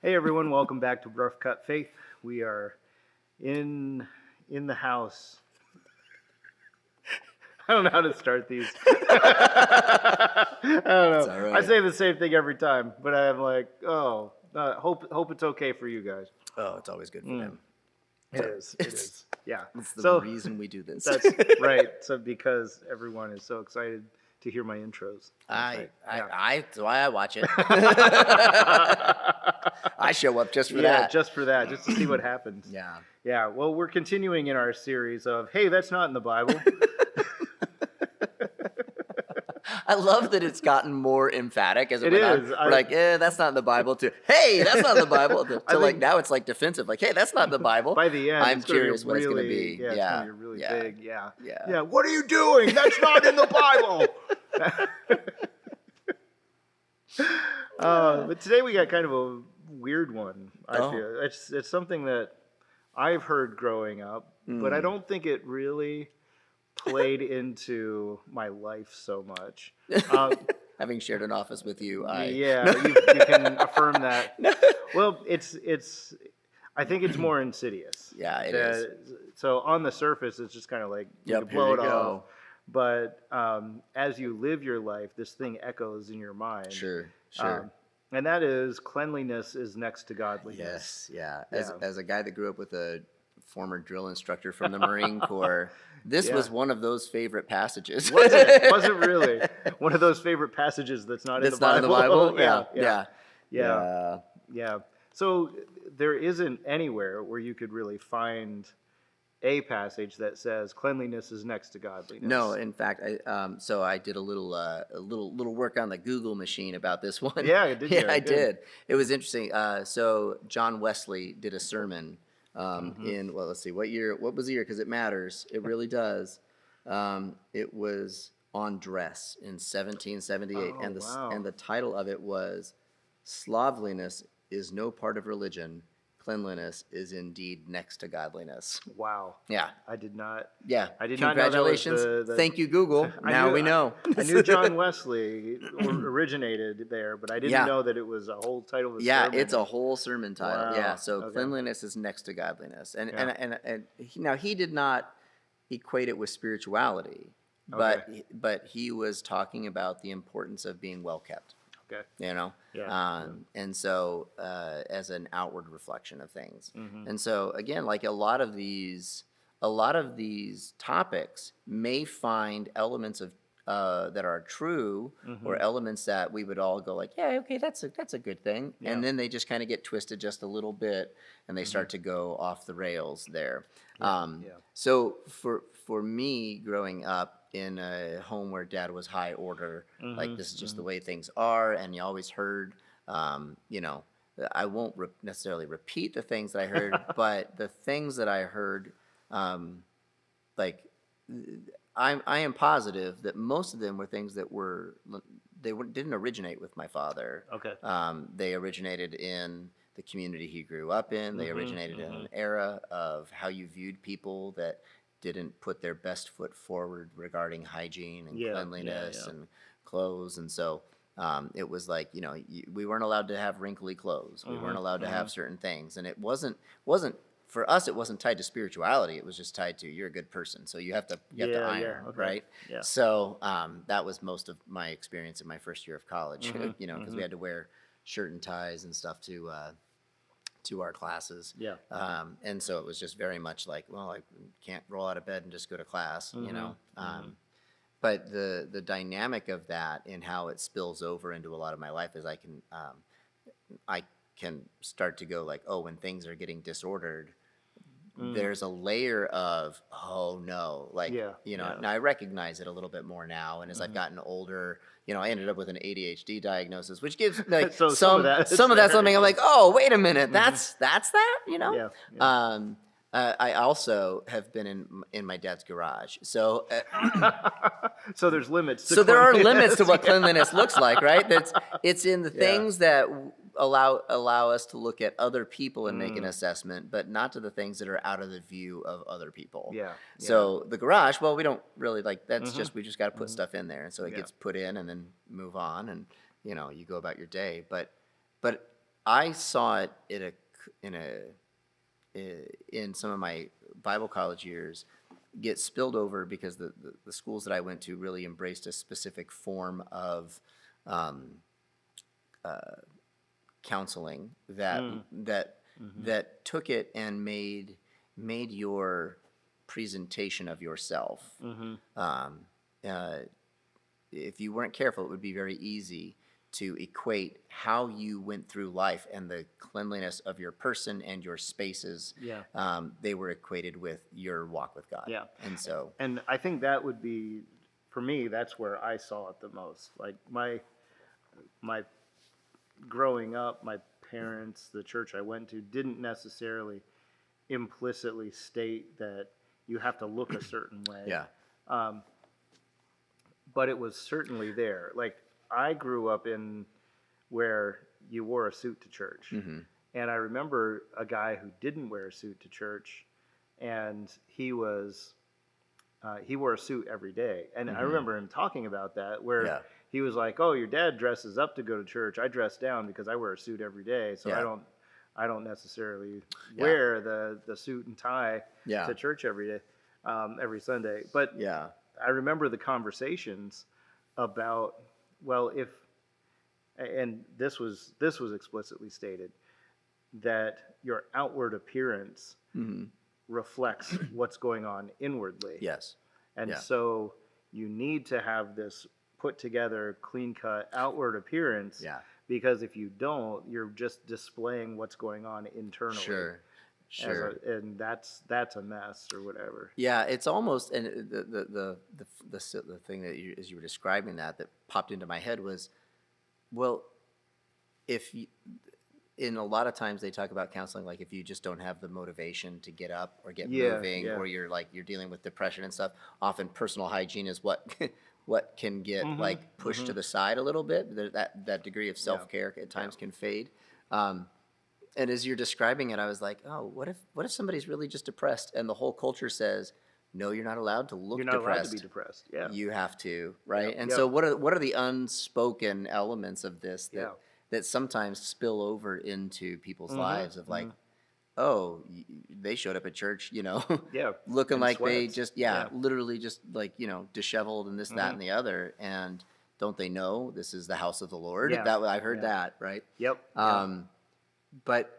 Hey everyone, welcome back to Rough Cut Faith. We are in the house. I don't know how to start these. I don't It's know. all I right. say the same thing every time, but I'm like, hope it's okay for you guys. Oh, it's always good for them. It is. It is. Yeah. It's the So reason we do this. that's right. So because everyone is so excited to hear my intros. That's right. That's why I watch it. I show up just for Yeah, that. just for that, just to see what happens. Yeah. Yeah, well, we're continuing in our series of, hey, that's not in the Bible. I love that it's gotten more emphatic as it It went on. is. We're like, that's not in the Bible. To, hey, that's not in the Bible. To I like think now it's like defensive. Like, hey, that's not in the Bible. by the end, I'm it's gonna be curious what it's going to really, be. yeah, it's gonna be really yeah, big. Yeah, yeah. yeah. What are you doing? That's not in the Bible. But today we got kind of a weird one. I Oh. feel it's something that I've heard growing up, but I don't think it really played into my life so much. Having shared an office with you, Yeah, you can affirm that. Well, it's. I think it's more insidious. Yeah, it is. So on the surface, it's just kind of like you Yep, can blow here it you off. go. But as you live your life, this thing echoes in your mind. Sure. And that is cleanliness is next to godliness. Yes, yeah. Yeah. As a guy that grew up with a former drill instructor from the Marine Corps, this was one of those favorite passages. Was it? Was it really? One of those favorite passages that's not in the Bible? Not in the Bible? Yeah. Yeah. So there isn't anywhere where you could really find a passage that says cleanliness is next to godliness. No, in fact, I did a little work on the Google machine about this one. Yeah, did you? Yeah, I Good. did. It was interesting. So John Wesley did a sermon in let's see, what year? What was the year? Because it matters. It really does. It was on dress in 1778, Oh, wow. and the title of it was "Slovenliness is no part of religion. Cleanliness is indeed next to godliness." Wow. Yeah. I did not. Yeah. I did not know that was Congratulations. Thank you, Google. Now we know. I knew John Wesley originated there, but I didn't know that it was a whole title of a sermon. It's a whole sermon title. Wow. Yeah. So Okay. cleanliness is next to godliness, and Yeah. now he did not equate it with spirituality, but he was talking about the importance of being well kept. Okay. You know, Yeah. and so as an outward reflection of things, Mm-hmm. and so again, like a lot of these topics may find elements of that are true, or elements that we would all go like, yeah, okay, that's a good thing, Yeah. and then they just kind of get twisted just a little bit, and they start to go off the rails there. Yeah. So for me, growing up in a home where dad was high order, like this is just the way things are, and you always heard, I won't necessarily repeat the things that I heard, but the things that I heard, like I am positive that most of them were things that didn't originate with my father. Okay. They originated in the community he grew up in. They originated in an era of how you viewed people that didn't put their best foot forward regarding hygiene and cleanliness and clothes. And so it was like, we weren't allowed to have wrinkly clothes. We weren't allowed to have certain things. And it wasn't for us, it wasn't tied to spirituality. It was just tied to, you're a good person, so you have to iron, okay. right? Yeah. So that was most of my experience in my first year of college, because we had to wear shirt and ties and stuff to our classes. Yeah. And so it was just very much like, well, I can't roll out of bed and just go to class, But the dynamic of that and how it spills over into a lot of my life is I can start to go like, oh, when things are getting disordered, there's a layer of, oh no, like, now I recognize it a little bit more now. And as I've gotten older, I ended up with an ADHD diagnosis, which gives like So some of that's something I'm like, oh, wait a minute, that's that, Yeah. I also have been in my dad's garage. So So there's limits. so there are limits to what cleanliness looks like, right? It's in the things that allow us to look at other people and make an assessment, but not to the things that are out of the view of other people. Yeah. So the garage, well, we don't really like. That's just we just got to put stuff in there, and so it gets put in, and then move on, and you go about your day. But I saw it in some of my Bible college years get spilled over because the schools that I went to really embraced a specific form of um, counseling that took it and made your presentation of yourself. Um, uh, if you weren't careful, it would be very easy to equate how you went through life and the cleanliness of your person and your spaces. They were equated with your walk with God. And so, and I think that would be, for me, that's where I saw it the most. Like my growing up, my parents, the church I went to, didn't necessarily implicitly state that you have to look a certain way. But it was certainly there. Like, I grew up in where you wore a suit to church. And I remember a guy who didn't wear a suit to church, and he wore a suit every day. And I remember him talking about that, where he was like, "Oh, your dad dresses up to go to church. I dress down because I wear a suit every day. So I don't necessarily wear the suit and tie to church every day, every Sunday." But I remember the conversations about, well, and this was explicitly stated, that your outward appearance reflects what's going on inwardly. And so you need to have this put together, clean cut outward appearance. Because if you don't, you're just displaying what's going on internally. And that's a mess or whatever. It's almost, and the thing that as you were describing that popped into my head was, well, if you, in a lot of times they talk about counseling, like if you just don't have the motivation to get up or get moving, or you're dealing with depression and stuff, often personal hygiene is what what can get like pushed to the side a little bit. That degree of self-care at times can fade. And as you're describing it, I was like, oh, what if somebody's really just depressed and the whole culture says, no, you're not allowed to look depressed. You're not allowed to be depressed. You have to, right? And so what are the unspoken elements of this that sometimes spill over into people's lives of like, oh, they showed up at church, looking like they just, literally just like, disheveled and this, that, and the other. And don't they know this is the house of the Lord? I've heard that, right? But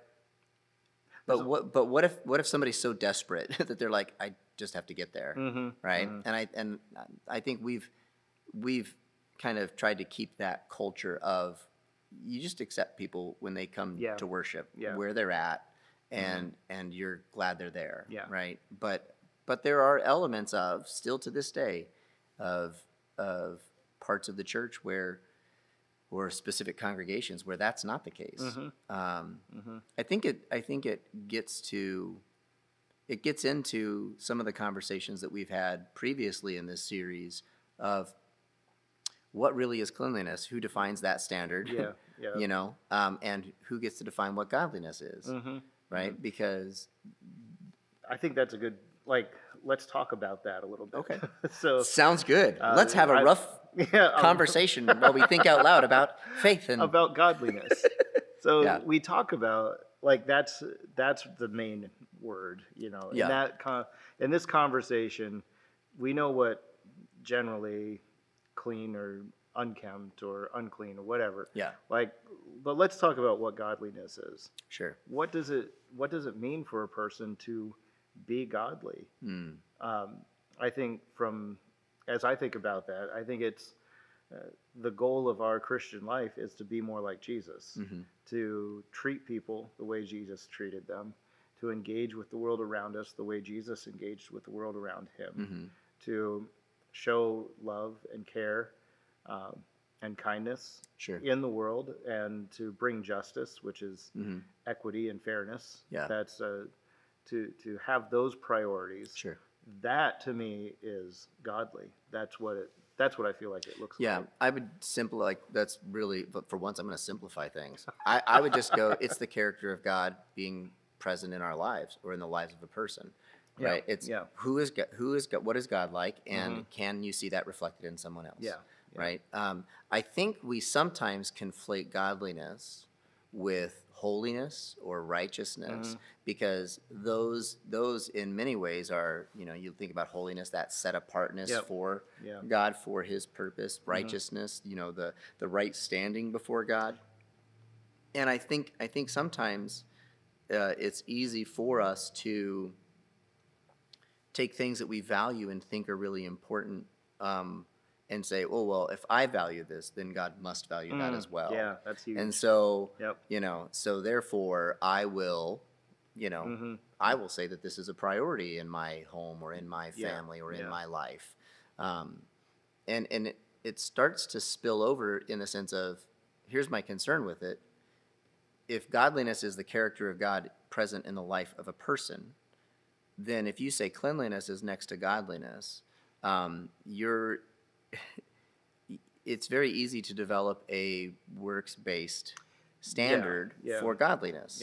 what if somebody's so desperate that they're like, I just have to get there, right? And I think we've kind of tried to keep that culture of you just accept people when they come to worship where they're at, and you're glad they're there, right? But there are elements of still to this day of parts of the church or specific congregations where that's not the case. I think it gets into some of the conversations that we've had previously in this series of what really is cleanliness, who defines that standard, and who gets to define what godliness is, right? Because I think that's a good, let's talk about that a little bit. Okay. So sounds good. Let's have a rough conversation while we think out loud about faith and about godliness. So we talk about that's the main word, in this conversation, we know what generally clean or unkempt or unclean or whatever. But let's talk about what godliness is. Sure. What does it mean for a person to be godly? I think as I think about that, I think it's the goal of our Christian life is to be more like Jesus, to treat people the way Jesus treated them, to engage with the world around us the way Jesus engaged with the world around him, to show love and care and kindness in the world, and to bring justice, which is equity and fairness. That's to have those priorities. That to me is godly. That's what I feel like it looks like. I would that's really, but for once I'm going to simplify things. I would just go, it's the character of God being present in our lives or in the lives of a person, right? It's who is God, what is God like, and can you see that reflected in someone else? Right? I think we sometimes conflate godliness with holiness or righteousness, because those in many ways are, you think about holiness, that set apartness for God, for his purpose, righteousness, the right standing before God. And I think sometimes it's easy for us to take things that we value and think are really important, and say, oh, well, if I value this, then God must value that as well. Yeah, that's huge. And so, so therefore I will, I will say that this is a priority in my home or in my family or in my life. And it starts to spill over in the sense of, here's my concern with it. If godliness is the character of God present in the life of a person, then if you say cleanliness is next to godliness, it's very easy to develop a works-based standard for godliness.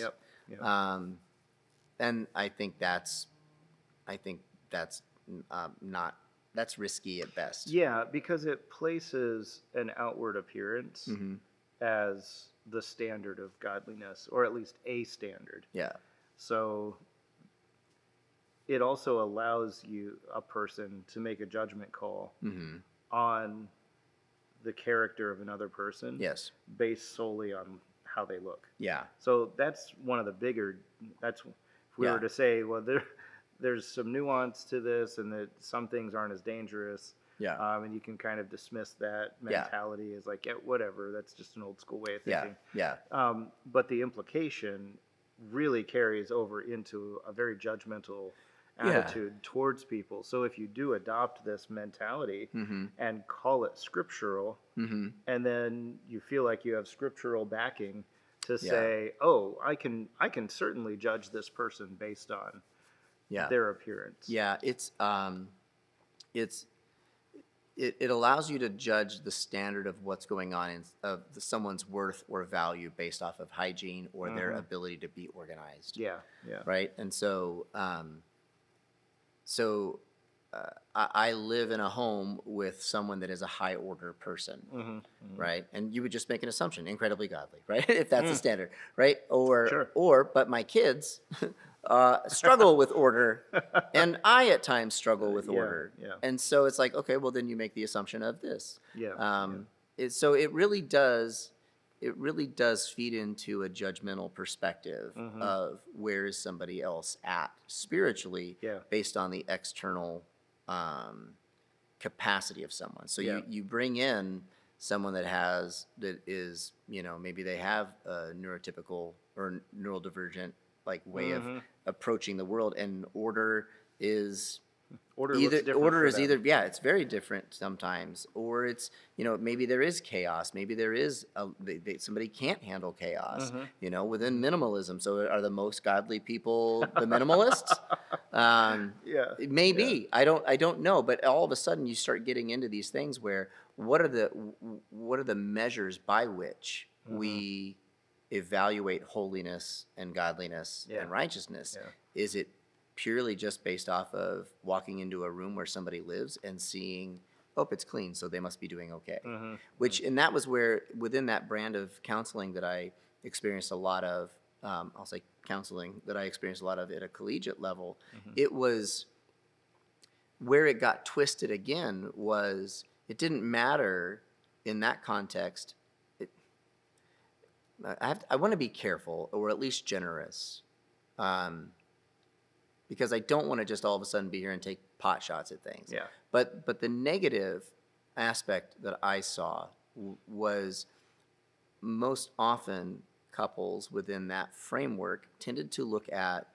And I think that's that's risky at best. Yeah, because it places an outward appearance as the standard of godliness, or at least a standard. Yeah. So it also allows a person to make a judgment call on the character of another person. Yes. Based solely on how they look. Yeah. So that's one of the bigger. If we were to say, well, there's some nuance to this, and that some things aren't as dangerous. Yeah. And you can kind of dismiss that mentality as like, whatever. That's just an old school way of thinking. Yeah. But the implication really carries over into a very judgmental attitude towards people. So if you do adopt this mentality and call it scriptural, and then you feel like you have scriptural backing to say, oh, I can certainly judge this person based on their appearance. Yeah, it allows you to judge the standard of what's going on of someone's worth or value based off of hygiene or their ability to be organized. Yeah. Right? And so I live in a home with someone that is a high order person, right? And you would just make an assumption, incredibly godly, right? If that's the standard, right? But my kids struggle with order, and I at times struggle with order. Yeah. And so it's like, okay, well then you make the assumption of this. So it really does feed into a judgmental perspective of where is somebody else at spiritually based on the external capacity of someone. So you bring in someone that is, maybe they have a neurotypical or neurodivergent way of approaching the world, and order is it's very different sometimes, or it's maybe there is chaos, maybe there is somebody can't handle chaos within minimalism. So are the most godly people the minimalists? Maybe. I don't know, but all of a sudden you start getting into these things where what are the measures by which we evaluate holiness and godliness and righteousness? Is it purely just based off of walking into a room where somebody lives and seeing, oh, it's clean, so they must be doing okay? And that was where, within that brand of counseling that I experienced a lot of, I'll say counseling that I experienced a lot of at a collegiate level, it was where it got twisted again was it didn't matter in that context. I want to be careful, or at least generous, because I don't want to just all of a sudden be here and take pot shots at things. But the negative aspect that I saw was most often couples within that framework tended to look at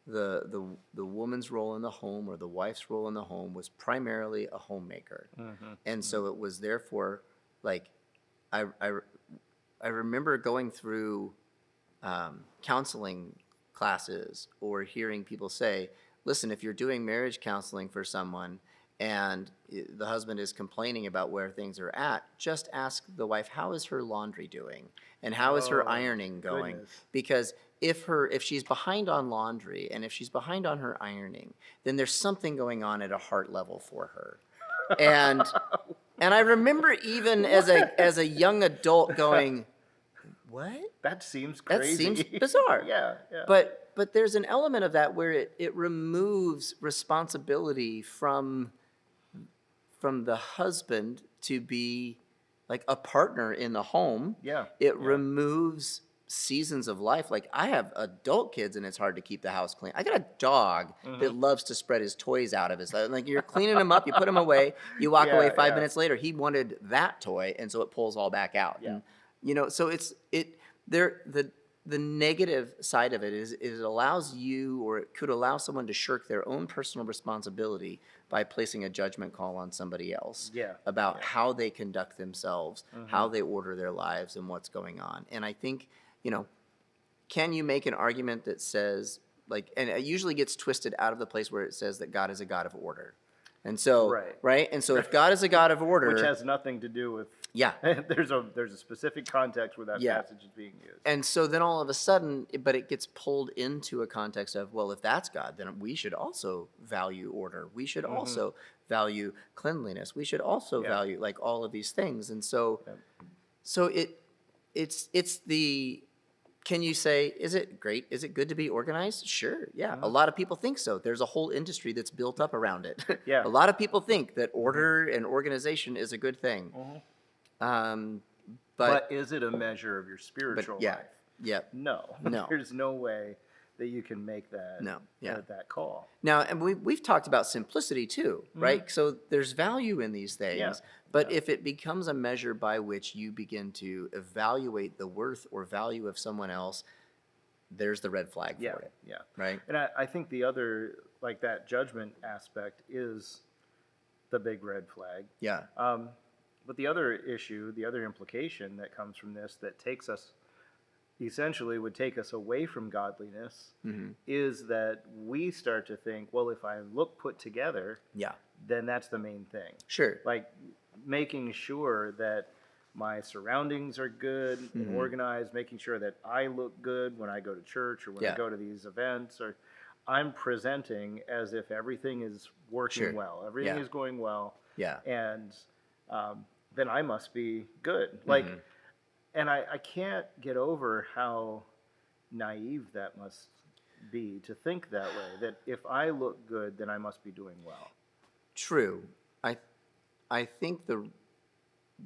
the woman's role in the home, or the wife's role in the home, was primarily a homemaker. And so it was therefore like I remember going through counseling classes or hearing people say, listen, if you're doing marriage counseling for someone and the husband is complaining about where things are at, just ask the wife, how is her laundry doing? And how is her ironing going? Goodness. Because if she's behind on laundry and if she's behind on her ironing, then there's something going on at a heart level for her. And I remember even as a young adult going, what? That seems That crazy. seems bizarre. Yeah. But there's an element of that where it removes responsibility from the husband to be like a partner in the home. Yeah. It removes seasons of life. Like I have adult kids and it's hard to keep the house clean. I got a dog that loves to spread his toys out of his life. Like you're cleaning them up, you put them away, you walk away 5 minutes later, he wanted that toy, and so it pulls all back out. Yeah. And so the negative side of it is it allows you, or it could allow someone to shirk their own personal responsibility by placing a judgment call on somebody else about how they conduct themselves, how they order their lives, and what's going on. And I think, can you make an argument that says, and it usually gets twisted out of the place where it says that God is a God of order. And so, right? And so if God is a God of order, which has nothing to do with, there's a specific context where that passage is being used. And so then all of a sudden, but it gets pulled into a context of, well, if that's God, then we should also value order. We should also value cleanliness. We should also value like all of these things. And so, it's the, can you say, is it great? Is it good to be organized? Sure, yeah. A lot of people think so. There's a whole industry that's built up around it. A lot of people think that order and organization is a good thing. But is it a measure of your spiritual life? Yeah. No. There's no way that you can make that that call. Now, and we've talked about simplicity too, right? So there's value in these things, but if it becomes a measure by which you begin to evaluate the worth or value of someone else, there's the red flag for it. Yeah. Right. And I think the other, like that judgment aspect is the big red flag. Yeah. But the other issue, the other implication that comes from this that takes us, essentially would take us away from godliness, is that we start to think, well, if I look put together, then that's the main thing. Sure. Like making sure that my surroundings are good and organized, making sure that I look good when I go to church or when I go to these events, or I'm presenting as if everything is working well, everything is going well, and then I must be good. Like, and I can't get over how naive that must be to think that way, that if I look good, then I must be doing well. True. I think the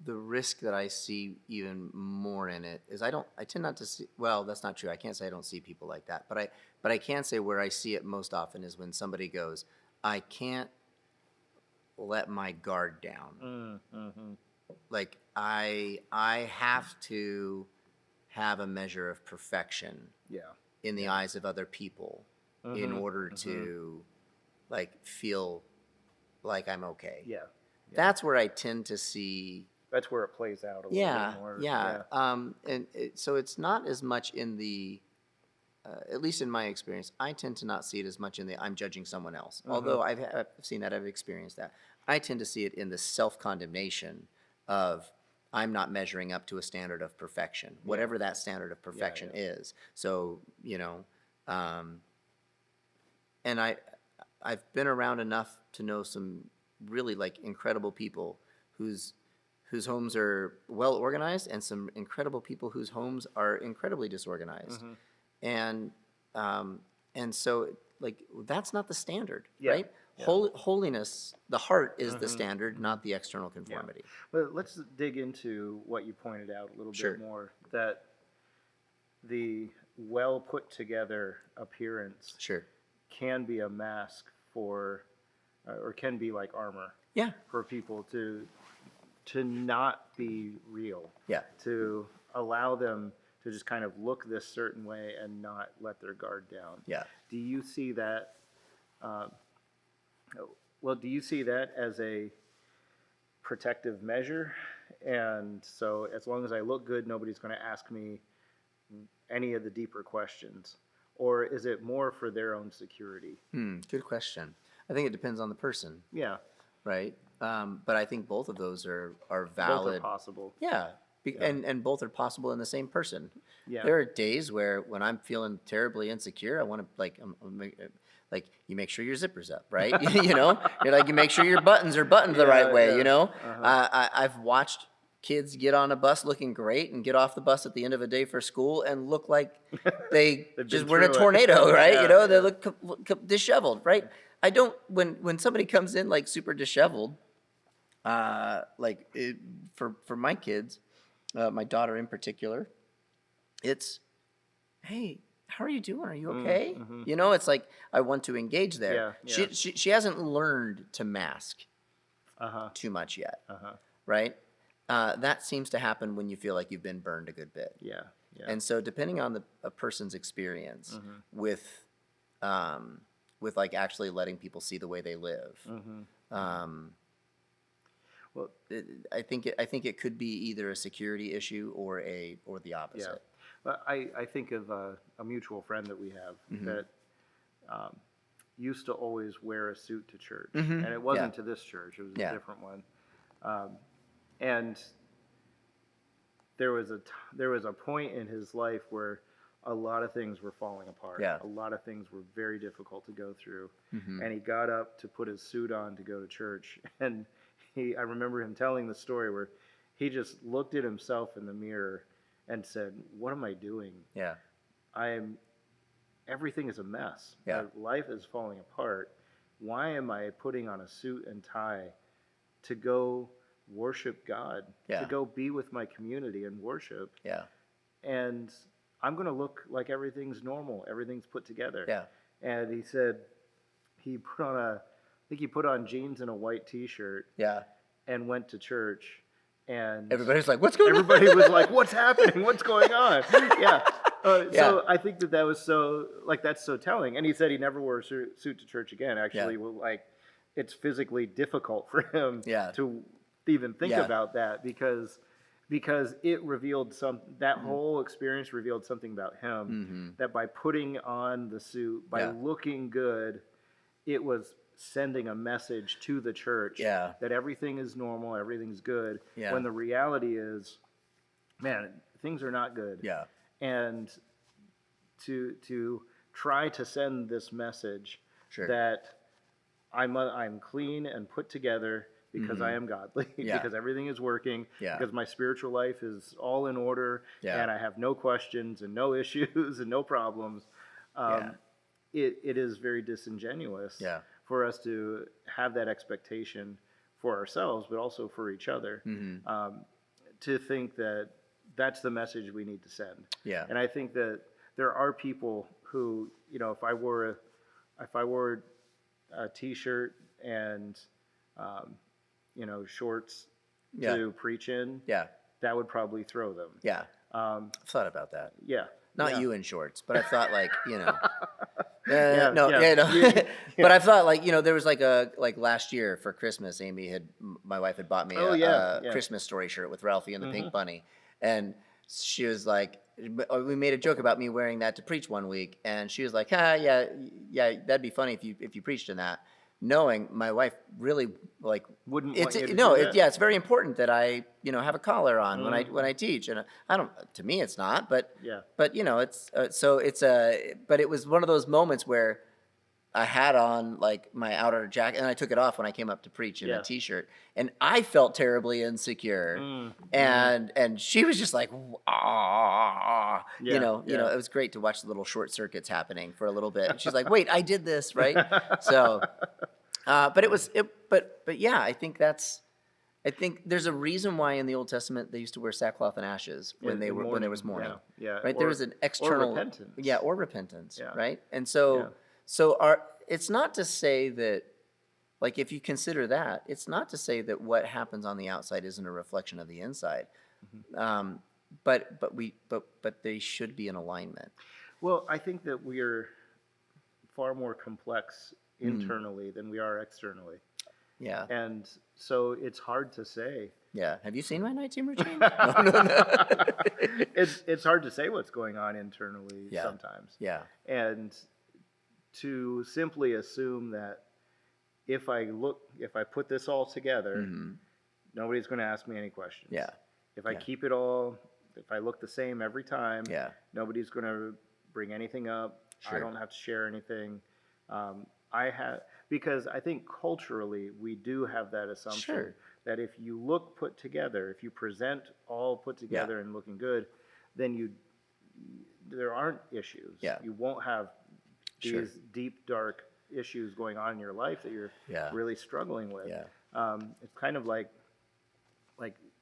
risk that I see even more in it is I tend not to see, well, that's not true. I can't say I don't see people like that, but I can say where I see it most often is when somebody goes, I can't let my guard down. Like I have to have a measure of perfection in the eyes of other people in order to like feel like I'm okay. That's where I tend to see. That's where it plays out a little bit more. So it's not as much in the, at least in my experience, I tend to not see it as much in the I'm judging someone else. Although I've seen that, I've experienced that. I tend to see it in the self-condemnation of I'm not measuring up to a standard of perfection, whatever that standard of perfection is. So, and I've been around enough to know some really like incredible people whose homes are well organized, and some incredible people whose homes are incredibly disorganized. And so like that's not the standard, right? Holiness, the heart is the standard, not the external conformity. But let's dig into what you pointed out a little bit more, that the well put together appearance can be a mask for, or can be like armor for people to not be real, to allow them to just kind of look this certain way and not let their guard down. Do you see that? Do you see that as a protective measure? And so as long as I look good, nobody's going to ask me any of the deeper questions? Or is it more for their own security? Good question. I think it depends on the person. Right? But I think both of those are valid. Both are possible. And both are possible in the same person. There are days where when I'm feeling terribly insecure, I want to like you make sure your zipper's up, right? You're like, you make sure your buttons are buttoned the right way. I've watched kids get on a bus looking great and get off the bus at the end of a day for school and look like they just were in a tornado, right? Yeah, They look disheveled, right? I don't, when somebody comes in like super disheveled, for my kids, my daughter in particular, it's, hey, how are you doing? Are you okay? Mm-hmm. It's like I want to engage there. Yeah. She hasn't learned to mask too much yet, right? That seems to happen when you feel like you've been burned a good bit. Yeah. And so depending on a person's experience with like actually letting people see the way they live, well, I think it could be either a security issue or the opposite. Well, I think of a mutual friend that we have that used to always wear a suit to church, and it wasn't to this church; it was a different one. And there was a point in his life where a lot of things were falling apart. Yeah. A lot of things were very difficult to go through, and he got up to put his suit on to go to church, and I remember him telling the story where he just looked at himself in the mirror and said, "What am I doing? Yeah. Everything is a mess. Yeah. Life is falling apart. Why am I putting on a suit and tie to go worship God, to go be with my community and worship? Yeah. And I'm going to look like everything's normal, everything's put together." Yeah. And he said he put on jeans and a white T-shirt. Yeah. And went to church. And everybody's like, "What's going on?" Everybody was like, "What's happening? What's going on?" Yeah. So I think that was that's so telling. And he said he never wore a suit to church again. Actually, it's physically difficult for him to even think about that because it revealed that whole experience revealed something about him, that by putting on the suit, by looking good, it was sending a message to the church that everything is normal, everything's good, when the reality is, man, things are not good. Yeah. And to try to send this message that I'm clean and put together because I am godly, because everything is working, because my spiritual life is all in order, and I have no questions and no issues and no problems. It is very disingenuous for us to have that expectation for ourselves, but also for each other, to think that that's the message we need to send. Yeah. And I think that there are people who, if I wore a T-shirt and shorts to preach in, that would probably throw them. Yeah. I've thought about that. Yeah. Not you in shorts, but I thought but I thought there was last year for Christmas, my wife had bought me a Christmas Story shirt with Ralphie and the Pink Bunny, and she was like, we made a joke about me wearing that to preach one week, and she was like, yeah, that'd be funny if you preached in that. Knowing my wife really wouldn't want you to do that. It's very important that I have a collar on when I teach, and I don't, to me it's not, but it's but it was one of those moments where I had on my outer jacket and I took it off when I came up to preach in a T-shirt, and I felt terribly insecure, and she was just like, ah, it was great to watch the little short circuits happening for a little bit. And she's like, wait, I did this, right? So, but yeah, I think there's a reason why in the Old Testament they used to wear sackcloth and ashes when there was mourning. Yeah. Right. There was an external or repentance. Yeah, or repentance. Yeah. Right. And so it's not to say that, if you consider that, it's not to say that what happens on the outside isn't a reflection of the inside, but they should be in alignment. Well, I think that we are far more complex internally than we are externally. Yeah. And so it's hard to say. Yeah. Have you seen my nighttime routine? No. It's hard to say what's going on internally sometimes. Yeah. And to simply assume that if I put this all together, nobody's going to ask me any questions. Yeah. If I keep it all, if I look the same every time, nobody's going to bring anything up. Sure. I don't have to share anything. Because I think culturally we do have that assumption that if you look put together, if you present all put together and looking good, then there aren't issues. Yeah. You won't have Sure. these deep, dark issues going on in your life that you're really struggling with. Yeah. It's kind of like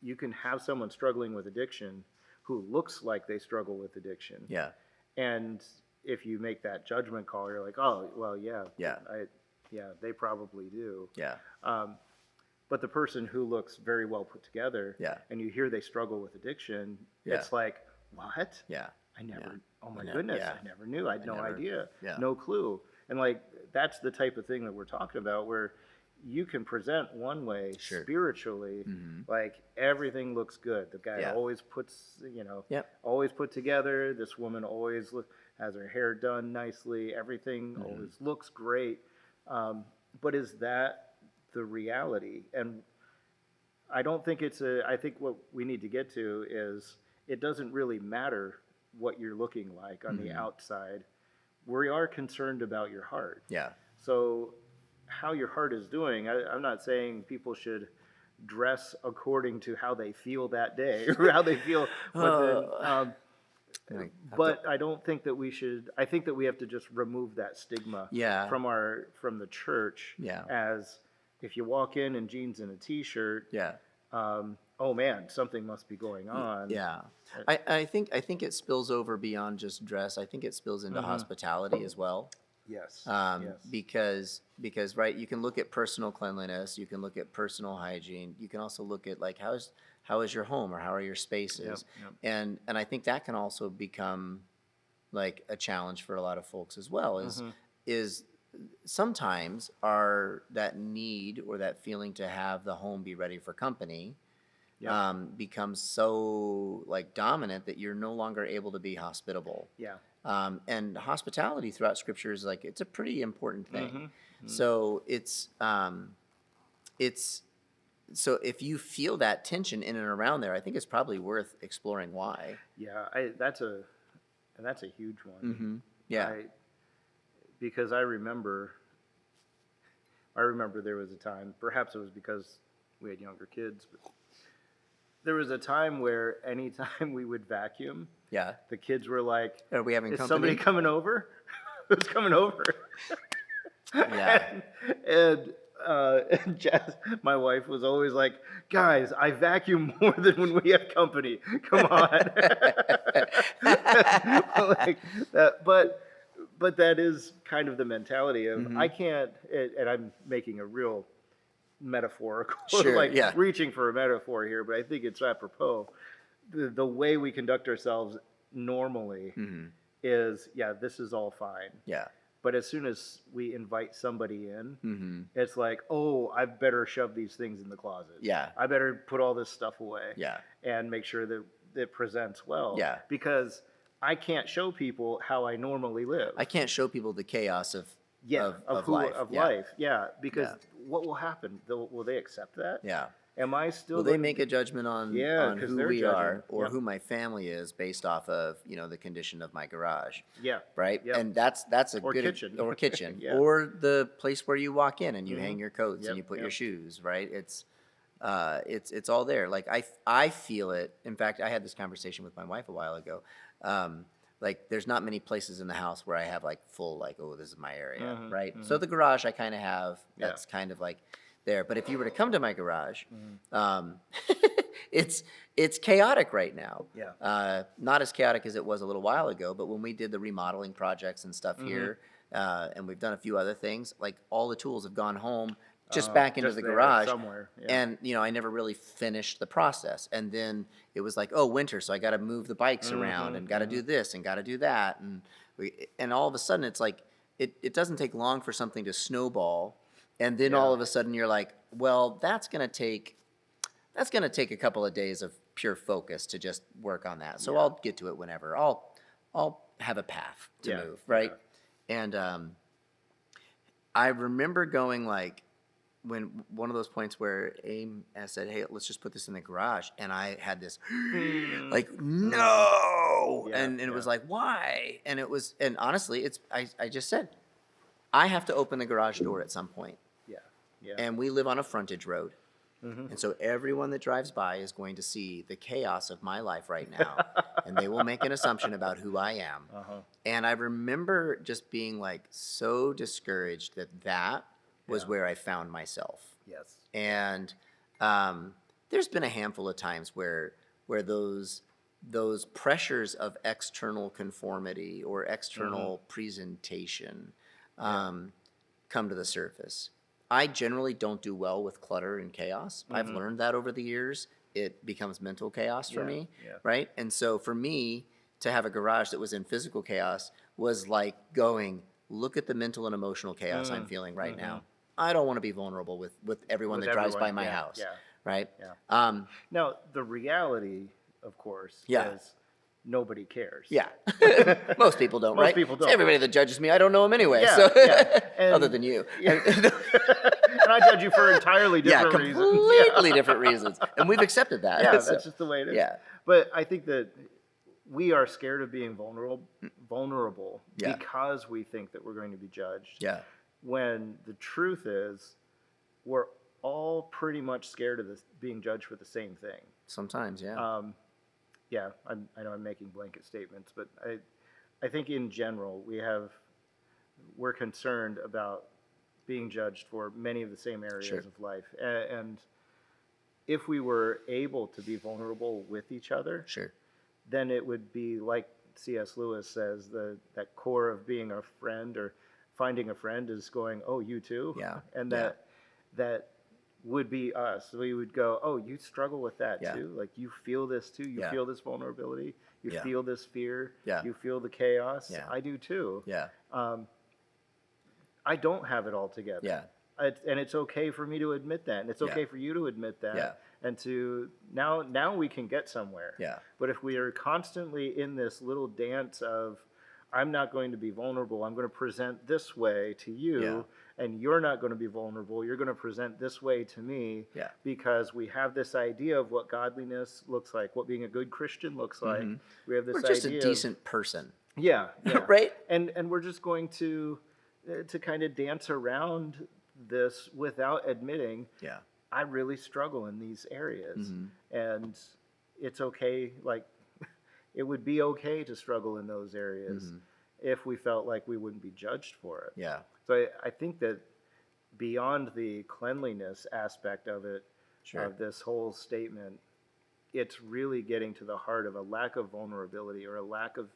you can have someone struggling with addiction who looks like they struggle with addiction. Yeah. And if you make that judgment call, you're like, oh, well, yeah, they probably do. Yeah. But the person who looks very well put together, and you hear they struggle with addiction, it's like, what? Yeah. I never, oh my goodness, I never knew. I had no idea, Yeah. no clue. And like, that's the type of thing that we're talking about, where you can present one way spiritually, like everything looks good. The guy always puts, always put together. This woman always has her hair done nicely. Everything always looks great. But is that the reality? And I don't think I think what we need to get to is it doesn't really matter what you're looking like on the outside. We are concerned about your heart. Yeah. So how your heart is doing, I'm not saying people should dress according to how they feel that day or how they feel. But I don't think that we should. I think that we have to just remove that stigma from the church. As if you walk in jeans and a t-shirt, oh man, something must be going on. Yeah. I think it spills over beyond just dress. I think it spills into hospitality as well. Yes. Because right, you can look at personal cleanliness, you can look at personal hygiene, you can also look at like how is your home or how are your spaces, and I think that can also become like a challenge for a lot of folks as well. Is sometimes that need or that feeling to have the home be ready for company becomes so like dominant that you're no longer able to be hospitable. And hospitality throughout Scripture is like, it's a pretty important thing. So so if you feel that tension in and around there, I think it's probably worth exploring why. Yeah, that's a huge one. Yeah. Because I remember there was a time, perhaps it was because we had younger kids, but there was a time where anytime we would vacuum, the kids were like, "Are we having company? Somebody coming over? Who's coming over?" Yeah. and Jess, my wife, was always like, "Guys, I vacuum more than when we have company. Come on." Like that, but that is kind of the mentality of I can't, and I'm making a real metaphorical, reaching for a metaphor here, but I think it's apropos. The way we conduct ourselves normally is, this is all fine. But as soon as we invite somebody in, it's like, oh, I better shove these things in the closet. I better put all this stuff away. And make sure that it presents well. Because I can't show people how I normally live. I can't show people the chaos of life. Because what will happen? Will they accept that? Am I still? Will they make a judgment on who we are or Yep. who my family is based off of the condition of my garage? Yeah. Right. Yep. And that's a Or good kitchen. or kitchen Yeah. or the place where you walk in and you hang your coats Yep, and you put your yep. shoes. Right. It's all there. Like I feel it. In fact, I had this conversation with my wife a while ago. Like there's not many places in the house where I have like full like, oh, this is my area, right? So the garage I kind of have. That's kind of like there. But if you were to come to my garage, it's chaotic right now. Not as chaotic as it was a little while ago, but when we did the remodeling projects and stuff here, and we've done a few other things, like all the tools have gone home, just back into the garage somewhere. And I never really finished the process, and then it was like, oh, winter, so I got to move the bikes around and got to do this and got to do that, and all of a sudden it's like it doesn't take long for something to snowball, and then all of a sudden you're like, well, that's gonna take a couple of days of pure focus to just work on that, so I'll get to it whenever. I'll have a path to move, right? And I remember going like, when one of those points where Aim said, hey, let's just put this in the garage. And I had this like, no. And it was like, why? And honestly, I just said, I have to open the garage door at some point. And we live on a frontage road. And so everyone that drives by is going to see the chaos of my life right now, and they will make an assumption about who I am. And I remember just being like so discouraged that was where I found myself. Yes. And there's been a handful of times where those pressures of external conformity or external presentation come to the surface. I generally don't do well with clutter and chaos. I've learned that over the years. It becomes mental chaos for me, right? And so for me to have a garage that was in physical chaos was like going, look at the mental and emotional chaos I'm feeling right now. I don't want to be vulnerable with everyone that drives by my house, right? Yeah. Now, the reality, of course, is nobody cares. Yeah. Most people don't, Most right? people don't. Everybody that judges me, I don't know them anyway. Yeah, So And, other than you. And I judge you for entirely different reasons. Completely different reasons. And we've accepted that. Yeah, So, that's just the way it is. Yeah. But I think that we are scared of being vulnerable because we think that we're going to be judged. Yeah. When the truth is, we're all pretty much scared of this being judged for the same thing. Sometimes, yeah. I know I'm making blanket statements, but I think in general we're concerned about being judged for many of the same areas of life. And if we were able to be vulnerable with each other, then it would be like C.S. Lewis says, that core of being a friend or finding a friend is going, oh, you too? Yeah. And that would be us. We would go, oh, you struggle with that too? Like you feel this too? You feel this vulnerability? You feel this fear? You feel the chaos? I do too. Yeah. I don't have it all together. Yeah. And it's okay for me to admit that. And it's okay for you to admit that. Yeah. And to now we can get somewhere. Yeah. But if we are constantly in this little dance of, I'm not going to be vulnerable, I'm going to present this way to you, and you're not going to be vulnerable, you're going to present this way to me, because we have this idea of what godliness looks like, what being a good Christian looks like. We have this idea. We're just a decent person. Yeah. Right? And we're just going to kind of dance around this without admitting, I really struggle in these areas. And it's okay, like, it would be okay to struggle in those areas if we felt like we wouldn't be judged for it. Yeah. So I think that beyond the cleanliness aspect of it, of this whole statement, it's really getting to the heart of a lack of vulnerability or a lack of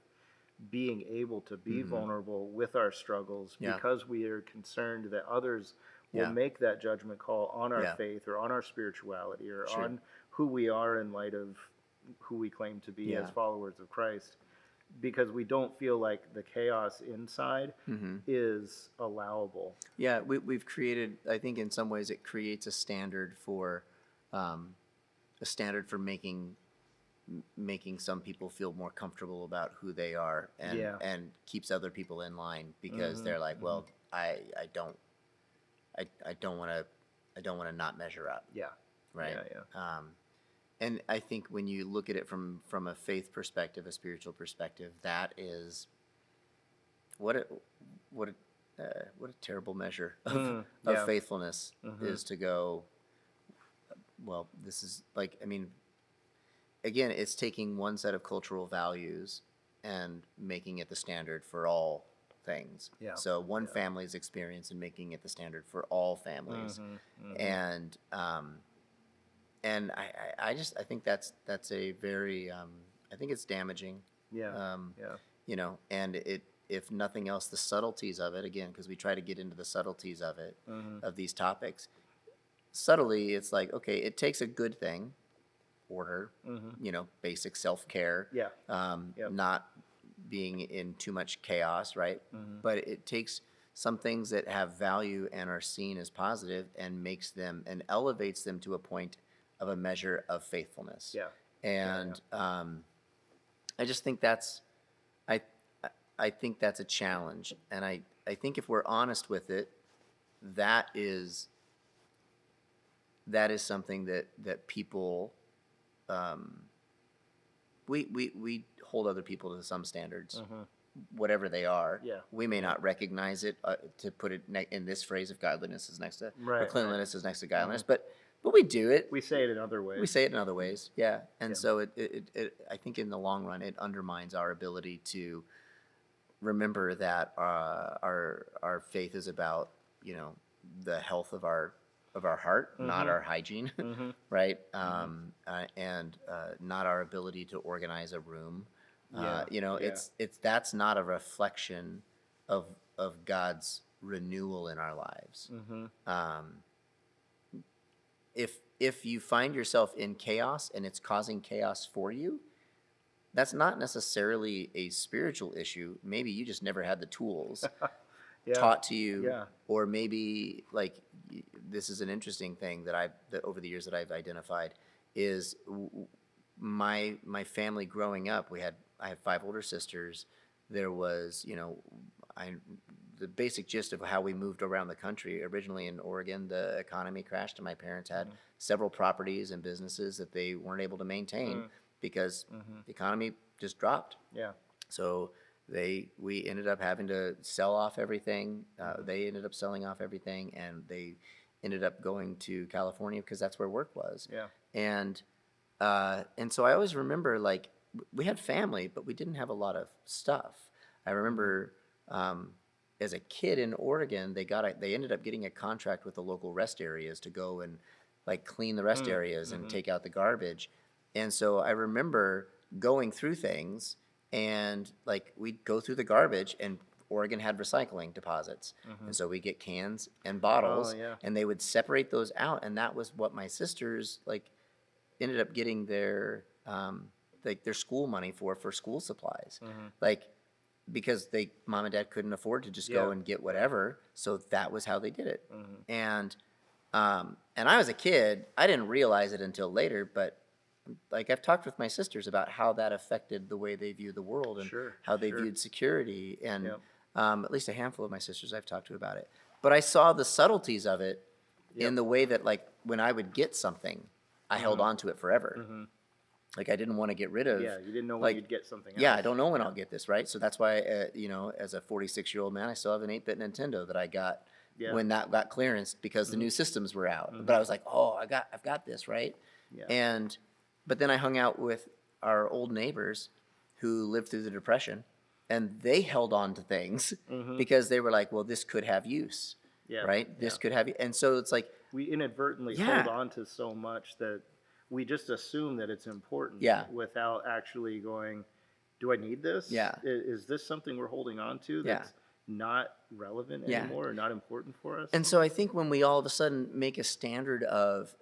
being able to be vulnerable with our struggles because we are concerned that others will make that judgment call on our faith or on our spirituality or on who we are in light of who we claim to be as followers of Christ, because we don't feel like the chaos inside is allowable. Yeah, we've created, I think in some ways it creates a standard for making some people feel more comfortable about who they are and keeps other people in line because they're like, well, I don't want to not measure up. Yeah. Right. Yeah. And I think when you look at it from a faith perspective, a spiritual perspective, that is what a terrible measure of faithfulness is to go, well, this is like, I mean, again, it's taking one set of cultural values and making it the standard for all things. Yeah. So one family's experience and making it the standard for all families. And I think that's a very I think it's damaging. You know, and if nothing else, the subtleties of it, again, because we try to get into the subtleties of it, of these topics. Subtly, it's like, okay, it takes a good thing, order, you know, basic self-care, not being in too much chaos, right? But it takes some things that have value and are seen as positive and makes them and elevates them to a point of a measure of faithfulness. And I just think that's I think that's a challenge, and I think if we're honest with it, that is something that people we hold other people to some standards, whatever they are. We may not recognize it, to put it in this phrase, if godliness is next to or cleanliness is next to godliness, but but we do it. We say it in other ways. We say it in other ways, yeah. And so I think in the long run, it undermines our ability to remember that our faith is about, the health of our heart, not our hygiene, right? And not our ability to organize a room. That's not a reflection of God's renewal in our lives. If you find yourself in chaos and it's causing chaos for you, that's not necessarily a spiritual issue. Maybe you just never had the tools taught to you, or maybe this is an interesting thing that over the years that I've identified is my family growing up. I have 5 older sisters. There was, the basic gist of how we moved around the country. Originally in Oregon, the economy crashed, and my parents had several properties and businesses that they weren't able to maintain because the economy just dropped. Yeah. So we ended up having to sell off everything. They ended up selling off everything, and they ended up going to California because that's where work was. Yeah. And so I always remember, we had family, but we didn't have a lot of stuff. I remember as a kid in Oregon, they ended up getting a contract with the local rest areas to go and clean the rest areas and take out the garbage. And so I remember going through things, and we'd go through the garbage, and Oregon had recycling deposits. And so we get cans and bottles, and they would separate those out. And that was what my sisters ended up getting their school money for school supplies. Because mom and dad couldn't afford to just go and get whatever. So that was how they did it. And I was a kid, I didn't realize it until later, but I've talked with my sisters about how that affected the way they view the world and how they viewed security. And at least a handful of my sisters I've talked to about it. But I saw the subtleties of it in the way that when I would get something, I held on to it forever. I didn't want to get rid of. Yeah, you didn't know when you'd get something else. Yeah, I don't know when I'll get this, right? So that's why, as a 46-year-old man, I still have an 8-bit Nintendo that I got when that got clearanced because the new systems were out. But I was like, oh, I've got this, right? Yeah. But then I hung out with our old neighbors who lived through the Depression, and they held on to things because they were like, well, this could have use, right? This could have, and so it's we inadvertently hold on to so much that we just assume that it's important without actually going, do I need this? Yeah. Is this something we're holding on to that's not relevant anymore or not important for us? And so I think when we all of a sudden make a standard of,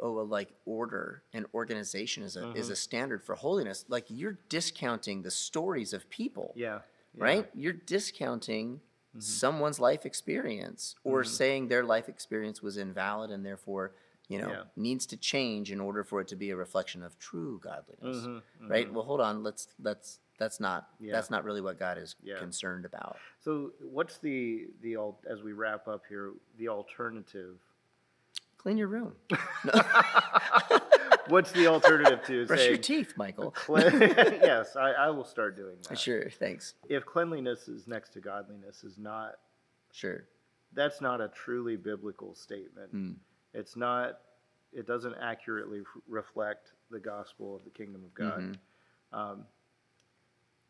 order and organization is a standard for holiness, you're discounting the stories of people. Yeah. Right? You're discounting someone's life experience or saying their life experience was invalid and therefore needs to change in order for it to be a reflection of true godliness, right? Well, hold on. That's not really what God is concerned about. So, what's the as we wrap up here, the alternative? Clean your room. What's the alternative to brush your teeth, Michael? Yes, I will start doing that. Sure, thanks. If cleanliness is next to godliness is not that's not a truly biblical statement. It's not. It doesn't accurately reflect the gospel of the kingdom of God.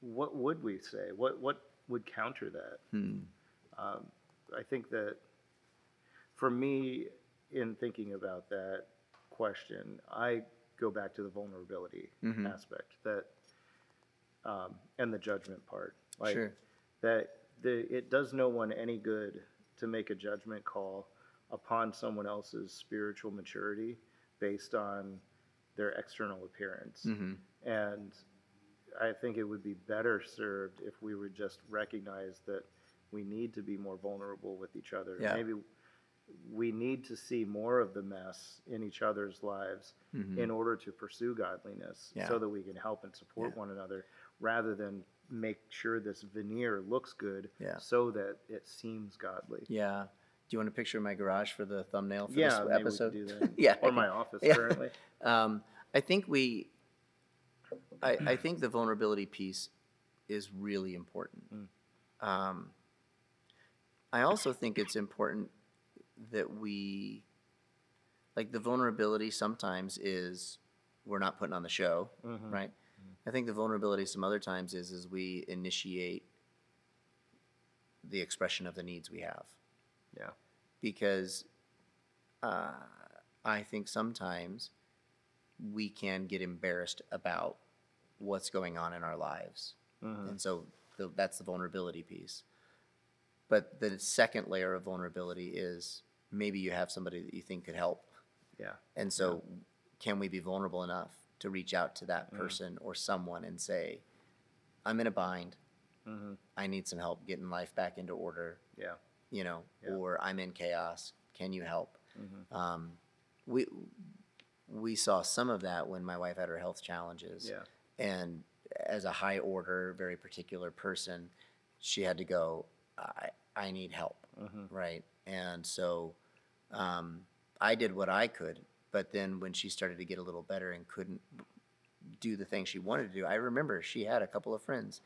What would we say? What would counter that? I think that for me, in thinking about that question, I go back to the vulnerability aspect and the judgment part. That it does no one any good to make a judgment call upon someone else's spiritual maturity based on their external appearance. And I think it would be better served if we would just recognize that we need to be more vulnerable with each other. Maybe we need to see more of the mess in each other's lives in order to pursue godliness so that we can help and support one another rather than make sure this veneer looks good so that it seems godly. Yeah. Do you want a picture of my garage for the thumbnail for this episode? We could do that. Or my office currently. I think I think the vulnerability piece is really important. I also think it's important that we like the vulnerability sometimes is we're not putting on the show, right? I think the vulnerability some other times is we initiate the expression of the needs we have. Yeah. Because I think sometimes we can get embarrassed about what's going on in our lives. And so that's the vulnerability piece. But the second layer of vulnerability is maybe you have somebody that you think could help. Yeah. And so can we be vulnerable enough to reach out to that person or someone and say, I'm in a bind. I need some help getting life back into order. Yeah. You know, or I'm in chaos. Can you help? We saw some of that when my wife had her health challenges. Yeah. And as a high order, very particular person, she had to go, I need help, right? And so I did what I could, but then when she started to get a little better and couldn't do the things she wanted to do, I remember she had a couple of friends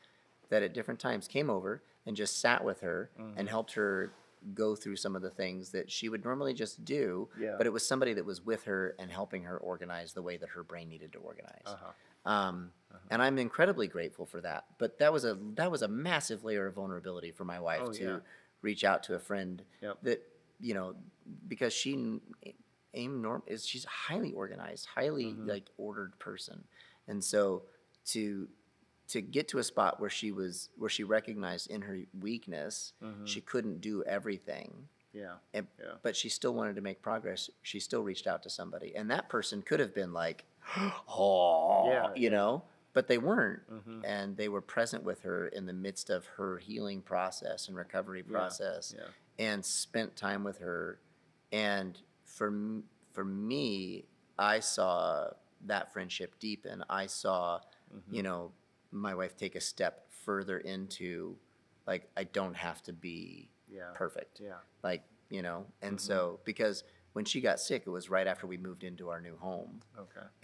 that at different times came over and just sat with her and helped her go through some of the things that she would normally just do, but it was somebody that was with her and helping her organize the way that her brain needed to organize. And I'm incredibly grateful for that. But that was a massive layer of vulnerability for my wife to reach out to a friend that, you know, because she's highly organized, highly like ordered person. And so to get to a spot where she recognized in her weakness, she couldn't do everything. But she still wanted to make progress. She still reached out to somebody. And that person could have been like, you know, but they weren't. And they were present with her in the midst of her healing process and recovery process and spent time with her. And for me, I saw that friendship deepen. I saw, you know, my wife take a step further into, like, I don't have to be perfect. Like, you know, and so, because when she got sick, it was right after we moved into our new home.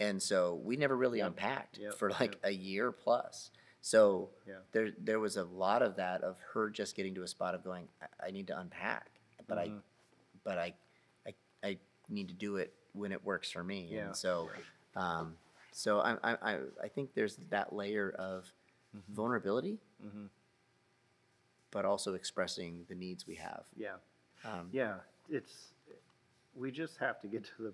And so we never really unpacked for like a year plus. So there was a lot of that, of her just getting to a spot of going, I need to unpack, but I need to do it when it works for me. And so, so I think there's that layer of vulnerability, but also expressing the needs we have. We just have to get to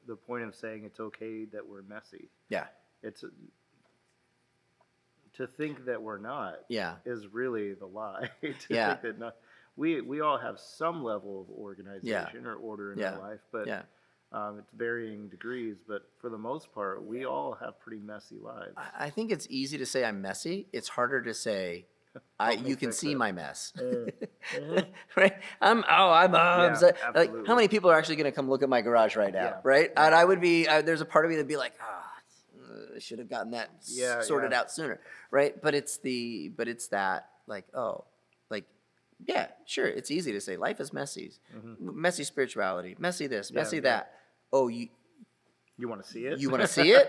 the point of saying it's okay that we're messy. It's to think that we're not is really the lie. To think that not, we all have some level of organization or order in our life, but it's varying degrees. But for the most part, we all have pretty messy lives. I think it's easy to say I'm messy. It's harder to say you can see my mess. Right? Like, how many people are actually going to come look at my garage right now? Right? And I would be, there's a part of me that'd be like, I should have gotten that sorted out sooner. Right? But it's that, like, sure, it's easy to say life is messy. Messy spirituality, messy this, messy that. Oh, you want to see it? You want to see it?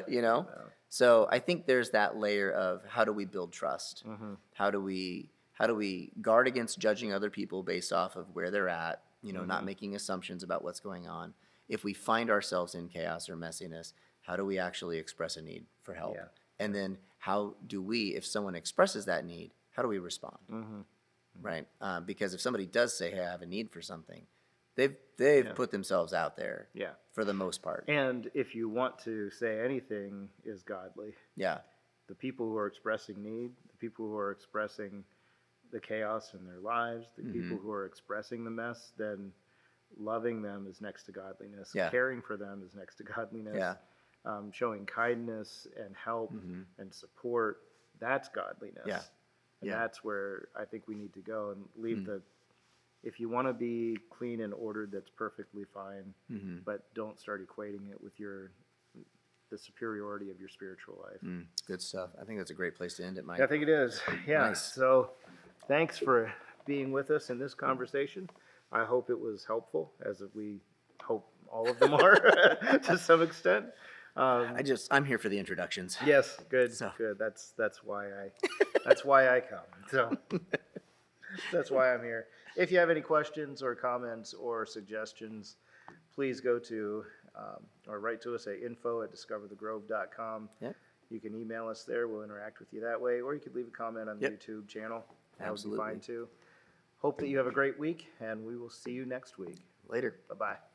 You know? So I think there's that layer of how do we build trust? How do we guard against judging other people based off of where they're at, you know, not making assumptions about what's going on. If we find ourselves in chaos or messiness, how do we actually express a need for help? And then how do we, if someone expresses that need, how do we respond? Right? Because if somebody does say, hey, I have a need for something, they've put themselves out there for the most part. And if you want to say anything is godly, the people who are expressing need, the people who are expressing the chaos in their lives, the people who are expressing the mess, then loving them is next to godliness. Caring for them is next to godliness. Showing kindness and help and support, that's godliness. And that's where I think we need to go and leave if you want to be clean and ordered, that's perfectly fine, but don't start equating it with the superiority of your spiritual life. Good stuff. I think that's a great place to end it, Mike. I think it is. Nice. So thanks for being with us in this conversation. I hope it was helpful, as we hope all of them are to some extent. I'm here for the introductions. Yes, good, good. That's why I come. So, That's why I'm here. If you have any questions or comments or suggestions, please go to or write to us at info@discoverthegrove.com. Yep. You can email us there. We'll interact with you that way. Or you could leave a comment on the YouTube channel. That would be fine too. Hope that you have a great week, and we will see you next week. Later. Bye-bye.